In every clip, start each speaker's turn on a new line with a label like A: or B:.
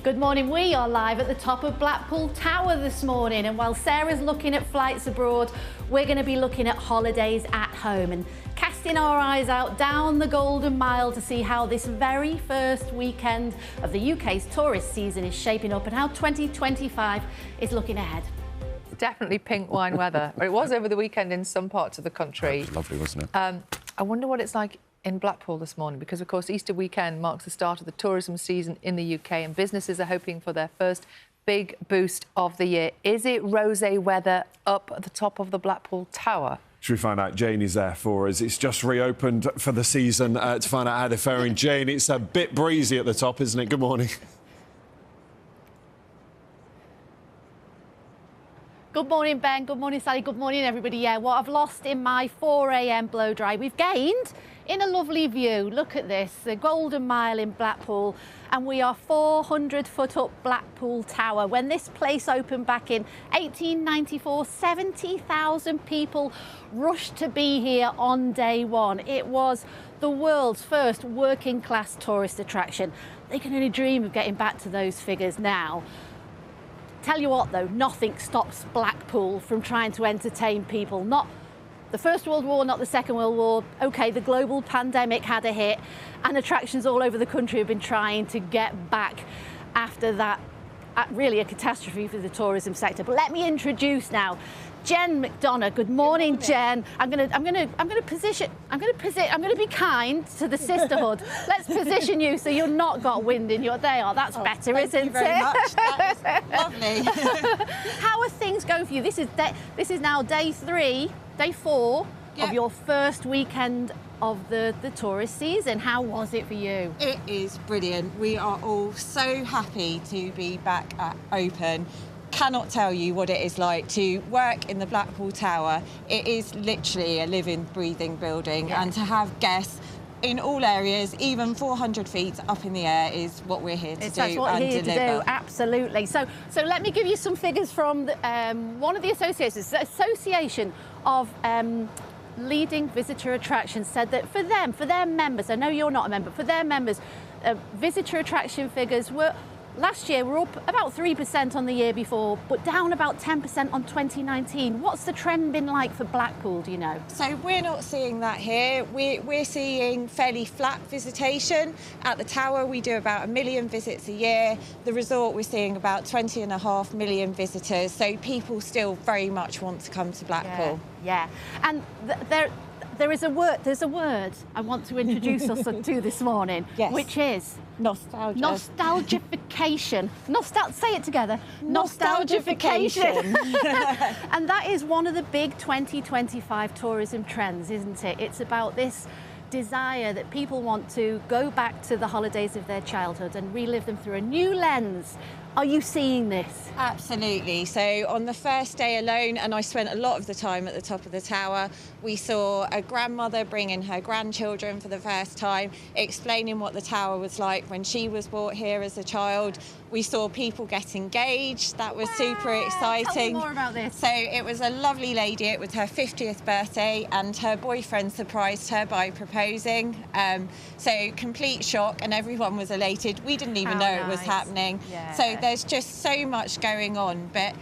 A: Good morning. We are live at the top of Blackpool Tower this morning, and while Sarah's looking at flights abroad, we're going to be looking at holidays at home and casting our eyes out down the Golden Mile to see how this very first weekend of the UK's tourist season is shaping up and how 2025 is looking ahead.
B: Definitely pink wine weather. Or it was over the weekend in some parts of the country.
C: It was lovely, wasn't it?
B: I wonder what it's like in Blackpool this morning, because of course Easter weekend marks the start of the tourism season in the UK and businesses are hoping for their first big boost of the year. Is it rosé weather up at the top of the Blackpool Tower?
C: Should we find out? Jane is there for us. It's just reopened for the season to find out how they're faring. Jane, it's a bit breezy at the top, isn't it? Good morning.
A: Good morning, Ben. Good morning, Sally. Good morning, everybody. Yeah, what I've lost in my 4 a.m. blow dry, we've gained in a lovely view. Look at this, the Golden Mile in Blackpool, and we are 400 foot up Blackpool Tower. When this place opened back in 1894, 70,000 people rushed to be here on day one. It was the world's first working class tourist attraction. They can only dream of getting back to those figures now. Tell you what though, nothing stops Blackpool from trying to entertain people. Not the First World War, not the Second World War. OK, the global pandemic had a hit and attractions all over the country have been trying to get back after that, really a catastrophe for the tourism sector. But let me introduce now Jen McDonough. Good morning, Jen. I'm going to be kind to the sisterhood. Let's position you so you're not got wind in your. That's better, isn't it?
D: Thank you very much. That is lovely.
A: How are things going for you? This is now day 4 of your first weekend of the tourist season. How was it for you?
D: It is brilliant. We are all so happy to be back at open. Cannot tell you what it is like to work in the Blackpool Tower. It is literally a living, breathing building, and to have guests in all areas, even 400 feet up in the air, is what we're here to do.
A: That's what we're here to do, absolutely. So let me give you some figures from one of the associations, the Association of Leading Visitor Attractions, said that for their members, I know you're not a member, for their members, visitor attraction figures were last year we're up about 3% on the year before, but down about 10% on 2019. What's the trend been like for Blackpool, do you know?
D: So we're not seeing that here. We're seeing fairly flat visitation. At the Tower, we do about 1 million visits a year. The resort, we're seeing about 20.5 million visitors. So people still very much want to come to Blackpool.
A: Yeah. And there's a word I want to introduce us to this morning, which is
D: nostalgia.
A: Nostalgification. Say it together.
D: Nostalgification.
A: And that is one of the big 2025 tourism trends, isn't it? It's about this desire that people want to go back to the holidays of their childhood and relive them through a new lens. Are you seeing this?
D: Absolutely. So on the first day alone, and I spent a lot of the time at the top of the tower, we saw a grandmother bringing her grandchildren for the first time, explaining what the tower was like when she was brought here as a child. We saw people get engaged. That was super exciting.
A: Tell me more about this.
D: So it was a lovely lady. It was her 50th birthday and her boyfriend surprised her by proposing. So complete shock and everyone was elated. We didn't even know it was happening.
A: Yeah.
D: So there's just so much going on, but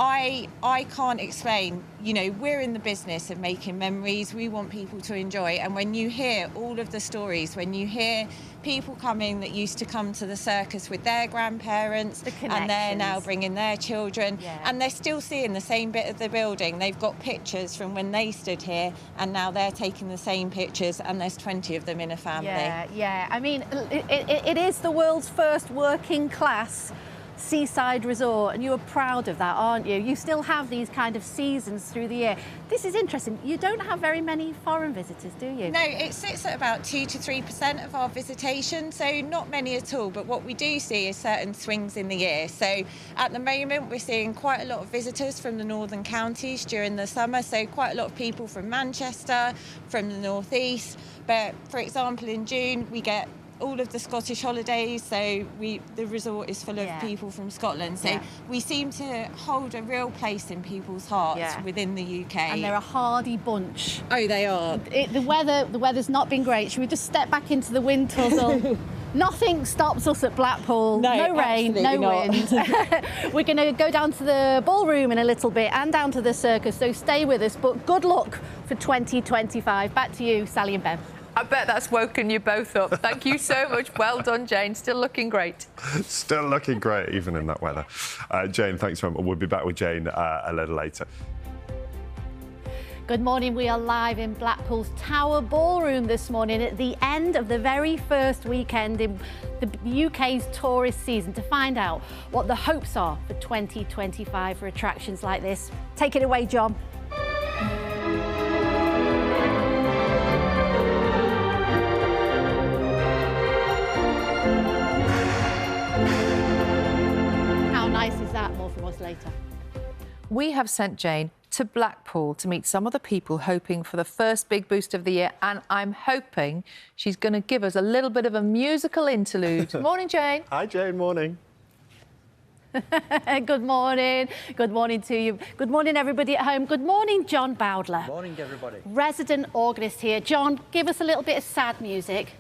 D: I can't explain, you know, we're in the business of making memories. We want people to enjoy. And when you hear all of the stories, when you hear people coming that used to come to the circus with their grandparents and they're now bringing their children and they're still seeing the same bit of the building. They've got pictures from when they stood here and now they're taking the same pictures and there's 20 of them in a family.
A: Yeah. I mean, it is the world's first working class seaside resort, and you are proud of that, aren't you? You still have these kind of seasons through the year. This is interesting. You don't have very many foreign visitors, do you?
D: No, it sits at about 2 to 3% of our visitation, so not many at all. But what we do see is certain swings in the year. So at the moment, we're seeing quite a lot of visitors from the northern counties during the summer. So quite a lot of people from Manchester, from the northeast. But for example, in June, we get all of the Scottish holidays, so the resort is full of people from Scotland. So we seem to hold a real place in people's hearts within the UK.
A: And they're a hardy bunch.
D: Oh, they are.
A: The weather's not been great. Should we just step back into the wind tunnel? Nothing stops us at Blackpool. No rain, no wind. We're going to go down to the ballroom in a little bit and down to the circus, so stay with us. But good luck for 2025. Back to you, Sally and Ben.
B: I bet that's woken you both up. Thank you so much. Well done, Jane. Still looking great.
C: Still looking great, even in that weather. Jane, thanks very much. We'll be back with Jane a little later.
A: Good morning. We are live in Blackpool's Tower Ballroom this morning at the end of the very first weekend in the UK's tourist season to find out what the hopes are for 2025 for attractions like this. Take it away, John. How nice is that? More from us later.
B: We have sent Jane to Blackpool to meet some of the people hoping for the first big boost of the year, and I'm hoping she's going to give us a little bit of a musical interlude. Morning, Jane.
C: Hi, Jane. Morning.
A: Good morning. Good morning to you. Good morning, everybody at home. Good morning, John Bowdler.
E: Morning, everybody.
A: Resident organist here. John, give us a little bit of sad music.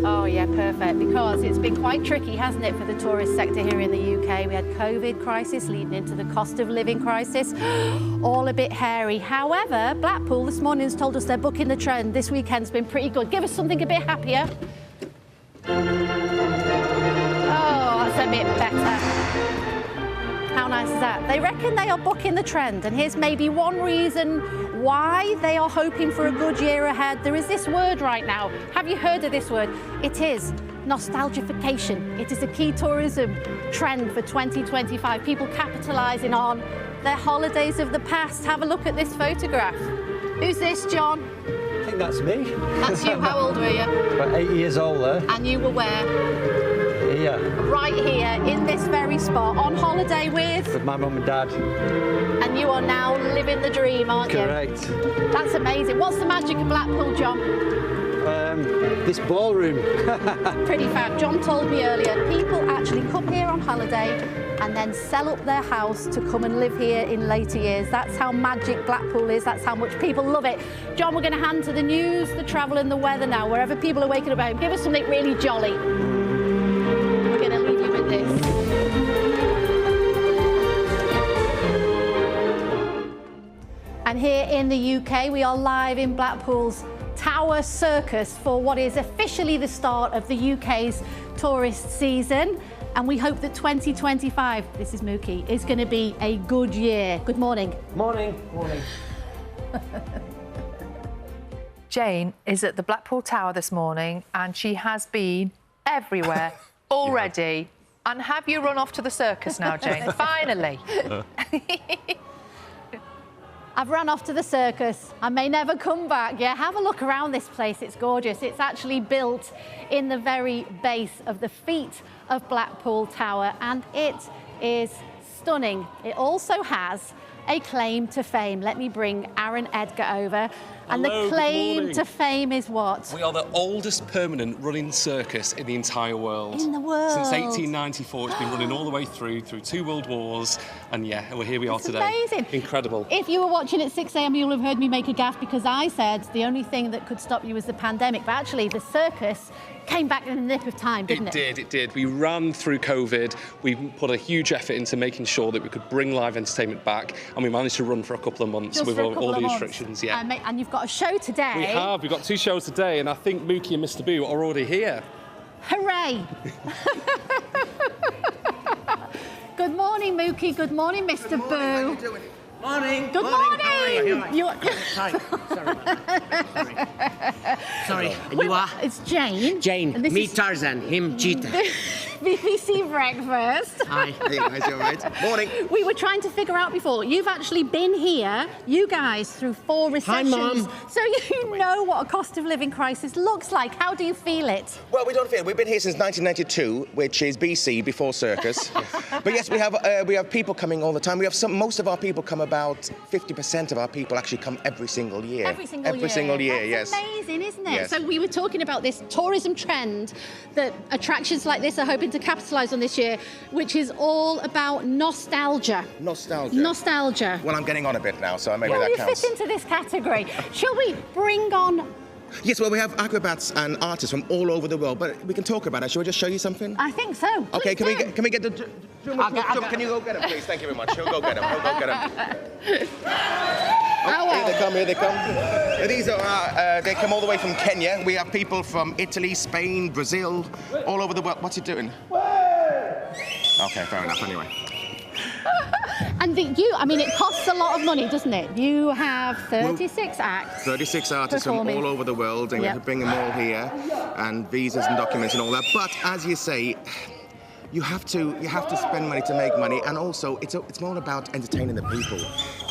A: Oh, yeah, perfect, because it's been quite tricky, hasn't it, for the tourist sector here in the UK? We had COVID crisis leading into the cost of living crisis, all a bit hairy. However, Blackpool this morning has told us they're booking the trend. This weekend's been pretty good. Give us something a bit happier. Oh, that's a bit better. How nice is that? They reckon they are booking the trend, and here's maybe one reason why they are hoping for a good year ahead. There is this word right now. Have you heard of this word? It is nostalgification. It is a key tourism trend for 2025. People capitalising on their holidays of the past. Have a look at this photograph. Who's this, John?
E: I think that's me.
A: That's you. How old were you?
E: About 8 years old there.
A: And you were where?
E: Here.
A: Right here, in this very spot, on holiday with
E: My mum and dad.
A: And you are now living the dream, aren't you?
E: Correct.
A: That's amazing. What's the magic of Blackpool, John?
E: This ballroom.
A: Pretty fab. John told me earlier, people actually come here on holiday and then sell up their house to come and live here in later years. That's how magic Blackpool is. That's how much people love it. John, we're going to hand to the news, the travel and the weather now. Wherever people are waking up home, give us something really jolly. We're going to leave you with this. And here in the UK, we are live in Blackpool's Tower Circus for what is officially the start of the UK's tourist season. And we hope that 2025, this is Mookie, is going to be a good year. Good morning.
E: Morning. Morning.
B: Jane is at the Blackpool Tower this morning, and she has been everywhere already. And have you run off to the circus now, Jane? Finally.
A: I've run off to the circus. I may never come back. Yeah, have a look around this place. It's gorgeous. It's actually built in the very base of the feet of Blackpool Tower, and it is stunning. It also has a claim to fame. Let me bring Aaron Edgar over. And
F: Hello,
A: the claim
F: good
A: to fame is what?
F: We are the oldest permanent running circus in the entire world.
A: In the world.
F: Since 1894, it's been running all the way through 2 world wars, and yeah, here we are
A: It's
F: today.
A: amazing.
F: Incredible.
A: If you were watching at 6 a.m, you'll have heard me make a gaffe because I said the only thing that could stop you was the pandemic. But actually, the circus came back in the nick of time, didn't it?
F: It did. We ran through COVID. We put a huge effort into making sure that we could bring live entertainment back, and we managed to run for a couple of months
A: Just
F: with
A: for a
F: all
A: couple
F: the
A: of months.
F: restrictions. Yeah.
A: And you've got a show today.
F: We have. We've got 2 shows today, and I think Mookie and Mr. Boo are already here.
A: Hooray! Good morning, Mookie. Good morning, Mr. Boo.
G: How you doing? Morning.
A: Good
G: How are you?
A: morning.
G: Sorry. Sorry. And you are?
A: It's Jane.
G: Jane.
A: And this
G: Me
A: is
G: Tarzan. Him Cheetah.
A: BBC Breakfast.
G: Hi. Hey guys, you all right? Morning.
A: We were trying to figure out before. You've actually been here, you guys, through 4 recessions.
G: Mum.
A: So you know what a cost of living crisis looks like. How do you feel it?
H: Well, we don't feel it. We've been here since 1992, which is BC, before circus. But yes, we have people coming all the time. We have most of our people come about 50% of our people actually come every single year.
A: Every single year.
H: Yes.
A: That's amazing, isn't it?
H: Yes.
A: So we were talking about this tourism trend that attractions like this are hoping to capitalise on this year, which is all about nostalgia.
H: Nostalgia. Well, I'm getting on a bit now, so maybe
A: Well,
H: that
A: you
H: counts.
A: fit into this category. Shall we bring on
H: Yes, well, we have acrobats and artists from all over the world, but we can talk about it. Shall we just show you something?
A: I think so.
H: Okay,
A: Please
H: can we get the drum? Can you go get him, please? Thank you very much. He'll go get him. Oh, here they come. These are, they come all the way from Kenya. We have people from Italy, Spain, Brazil, all over the world. What's he doing? Okay, fair enough, anyway.
A: And I mean, it costs a lot of money, doesn't it? You have 36 acts.
H: 36 artists from all over the world, and we have to bring them all here, and visas and documents and all that. But as you say, you have to spend money to make money, and also it's more about entertaining the people.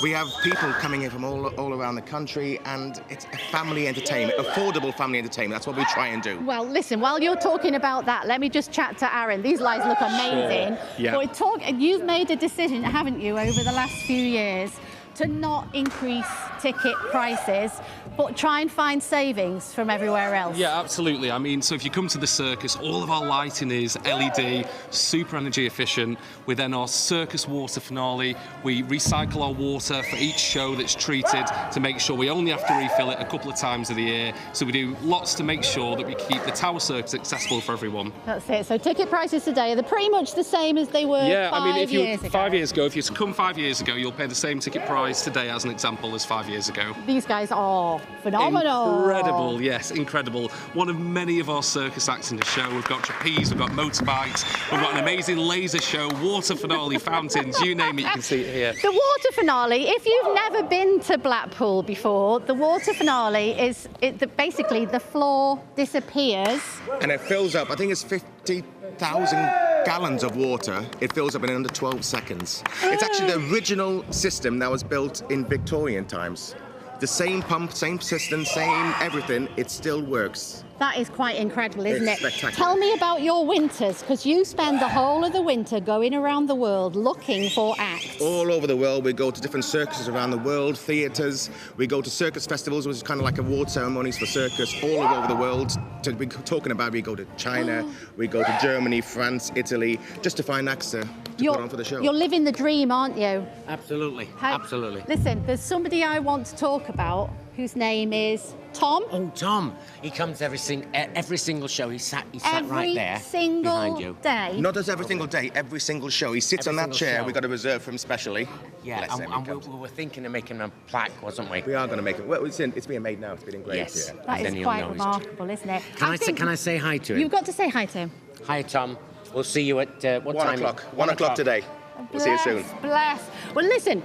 H: We have people coming in from all around the country, and it's a family entertainment, affordable family entertainment. That's what we try and do.
A: Well, listen, while you're talking about that, let me just chat to Aaron. These lights look amazing.
F: Sure. Yeah.
A: But you've made a decision, haven't you, over the last few years, to not increase ticket prices, but try and find savings from everywhere else.
F: Yeah, absolutely. I mean, so if you come to the circus, all of our lighting is LED, super energy efficient. With then our circus water finale, we recycle our water for each show that's treated to make sure we only have to refill it a couple of times of the year. So we do lots to make sure that we keep the Tower Circus accessible for everyone.
A: That's it. So ticket prices today, are they pretty much the same as they were 5 years ago?
F: I mean, if you 5 years ago, if you come 5 years ago, you'll pay the same ticket price today as an example as 5 years ago.
A: These guys are phenomenal.
F: Incredible, yes, incredible. One of many of our circus acts in the show. We've got trapeze, we've got motorbikes, we've got an amazing laser show, water finale, fountains, you name it, you can see it here.
A: The water finale, if you've never been to Blackpool before, the water finale is, basically the floor disappears.
H: And it fills up, I think it's 50,000 gallons of water. It fills up in under 12 seconds. It's actually the original system that was built in Victorian times. The same pump, same system, same everything, it still works.
A: That is quite incredible, isn't
H: It's
A: it?
H: spectacular.
A: Tell me about your winters, because you spend the whole of the winter going around the world looking for acts.
H: All over the world, we go to different circuses around the world, theatres. We go to circus festivals, which is kind of like award ceremonies for circus all over the world. We go to China, we go to Germany, France, Italy, just to find acts to put on for the show.
A: You're living the dream, aren't you?
G: Absolutely, absolutely.
A: Listen, there's somebody I want to talk about whose name is Tom.
G: Oh, Tom. He comes every single show. He sat right there
A: single
G: behind you.
A: day.
H: Not just every single day, every single show. He sits on that chair. We got to reserve for him specially.
G: Yeah, and we were thinking of making a plaque, wasn't we?
H: We are going to make it. Well, it's being made now. It's been engraved.
G: Yes.
H: Yeah.
A: That is quite remarkable, isn't it?
G: Can I say hi to him?
A: You've got to say hi to him.
G: Hi, Tom. We'll see you at what
H: 1
G: time?
H: o'clock. 1 o'clock today. We'll see you soon.
A: Bless. Well, listen.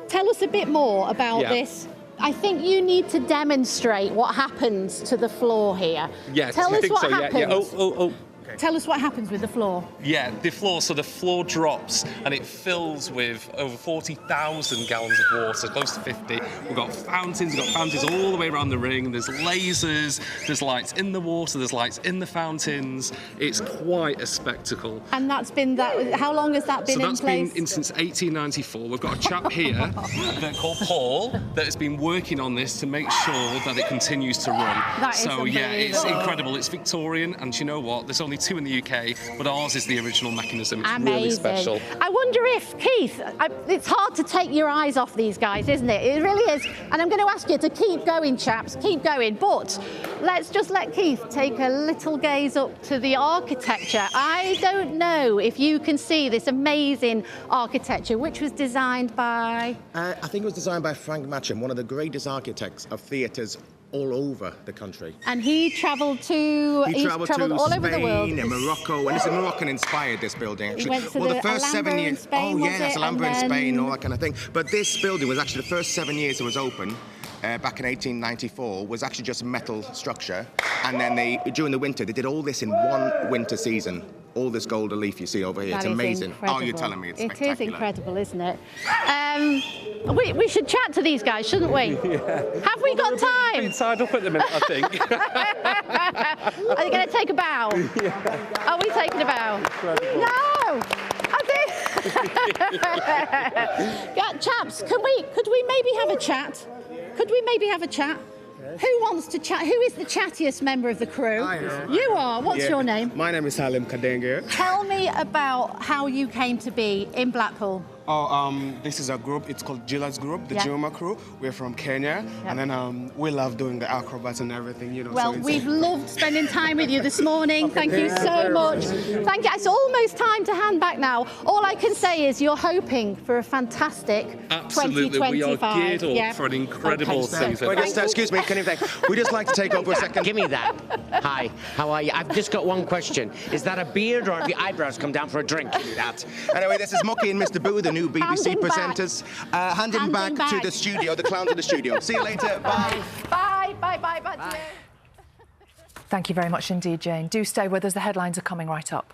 A: Tell us a bit more about this. I think you need to demonstrate what happens to the floor here.
F: Yes,
A: Tell
F: I
A: us
F: think
A: what
F: so.
A: happens.
F: Yeah.
A: Tell us what happens with the floor.
F: Yeah, the floor drops and it fills with over 40,000 gallons of water, close to 50. We've got fountains all the way around the ring. There's lasers, there's lights in the water, there's lights in the fountains. It's quite a spectacle.
A: And that's been how long has that been in place?
F: So that's been in since 1894. We've got a chap here called Paul that has been working on this to make sure that it continues to run.
A: That is
F: yeah, it's
A: unbelievable.
F: incredible. It's Victorian, and you know what? There's only 2 in the UK, but ours is the original mechanism. It's
A: Amazing.
F: really special.
A: I wonder if, Keith, it's hard to take your eyes off these guys, isn't it? It really is. And I'm going to ask you to keep going, chaps, keep going. But let's just let Keith take a little gaze up to the architecture. I don't know if you can see this amazing architecture, which was designed by...
H: I think it was designed by Frank Matcham, one of the greatest architects of theatres all over the country.
A: And he travelled to...
H: He travelled
A: all
H: Spain
A: over the world.
H: and Morocco, and it's Moroccan-inspired, this building, actually.
A: He went to
H: the
A: the
H: first
A: Alhambra
H: 7
A: in
H: years...
A: Spain,
H: oh,
A: was
H: yes,
A: it?
H: Alhambra in
A: And then-
H: Spain, all that kind of thing. But this building was actually the first 7 years it was open, back in 1894, was actually just a metal structure. And then during the winter, they did all this in one winter season. All this golden leaf you see over here.
A: That
H: It's
A: is
H: amazing.
A: incredible.
H: Oh, you're telling me it's spectacular.
A: It is incredible, isn't it? We should chat to these guys, shouldn't we? Have we got time?
F: It's tied up at the minute, I think.
A: Are you going to take a bow? Are we taking a bow? No! Yeah, chaps, could we maybe have a chat? Could we maybe have a chat? Who wants to chat? Who is the chattiest member of the crew?
E: I am.
A: You are. What's your name?
E: My name is Halim Kadenge.
A: Tell me about how you came to be in Blackpool.
I: This is a group. It's called Gila's Group, the Juma crew. We're from Kenya, and then we love doing the acrobats and everything, you know.
A: Well,
I: so
A: we've loved spending time with you this morning. Thank you so much. Thank you. It's almost time to hand back now. All I can say is you're hoping for a fantastic 2025.
F: We are geared up for an incredible season.
H: Excuse me, can you we'd just like to take over a second.
G: Give me that. Hi, how are you? I've just got one question. Is that a beard or have your eyebrows come down for a drink?
H: Give me that. Anyway, this is Mucky and Mr. Boo, the new BBC presenters. Handing back to the studio, the clowns in the studio. See you later. Bye.
A: Bye. Bye. To you.
B: Thank you very much indeed, Jane. Do stay with us. The headlines are coming right up.